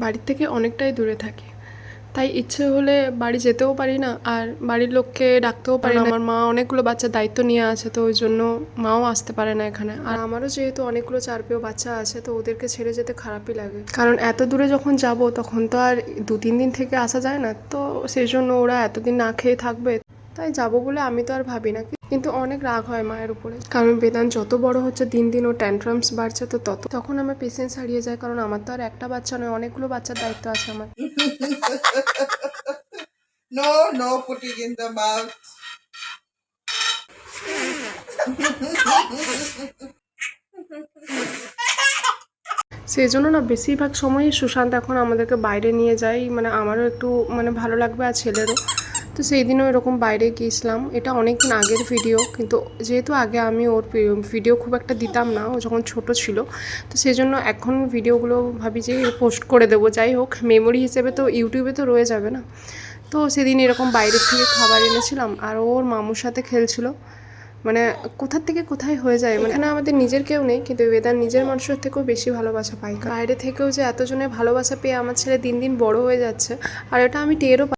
বাড়ির থেকে অনেকটাই দূরে থাকি, তাই ইচ্ছে হলে বাড়ি যেতেও পারি না, আর বাড়ির লোককে ডাকতেও পারি না। আমার মা অনেকগুলো বাচ্চার দায়িত্ব নিয়ে আছে, তো ওই জন্য মাও আসতে পারে না এখানে। আর আমারও যেহেতু অনেকগুলো চারপেও বাচ্চা আছে, তো ওদেরকে ছেড়ে যেতে খারাপই লাগে, কারণ এত দূরে যখন যাব তখন তো আর 2-3 দিন থেকে আসা যায় না, তো সেই জন্য ওরা এতদিন না খেয়ে থাকবে, তাই যাব বলে আমি তো আর ভাবি না। কিন্তু অনেক রাগ হয় মায়ের উপরে, কারণ বেদান যত বড় হচ্ছে দিন দিন ও ট্যান্ট্রামস বাড়ছে, তো তখন আমার পেশেন্স হারিয়ে যায়, কারণ আমার তো আর একটা বাচ্চা নয়, অনেকগুলো বাচ্চার দায়িত্ব আছে আমার। No, no putting in the mouth. সেই জন্য না বেশিরভাগ সময়ই সুশান্ত এখন আমাদেরকে বাইরে নিয়ে যায়, মানে আমারও একটু মানে ভালো লাগবে আর ছেলেরও। তো সেই দিনও এরকম বাইরে গিয়েছিলাম, এটা অনেক দিন আগের ভিডিও, কিন্তু যেহেতু আগে আমি ওর ভিডিও খুব একটা দিতাম না, ও যখন ছোট ছিল, তো সেই জন্য এখন ভিডিওগুলো ভাবি যে পোস্ট করে দেবো। যাই হোক, মেমোরি হিসেবে তো ইউটিউবে তো রয়ে যাবে না। তো সেদিন এরকম বাইরের থেকে খাবার এনেছিলাম, আর ওর মামুর সাথে খেলছিল। মানে কোথার থেকে কোথায় হয়ে যায়, মানে এখানে আমাদের নিজের কেউ নেই, কিন্তু বেদার নিজের মানুষের থেকেও বেশি ভালোবাসা পাই। বাইরে থেকেও যে এতজনের ভালোবাসা পেয়ে আমার ছেলে দিন দিন বড় হয়ে যাচ্ছে, আর এটা আমি টেরও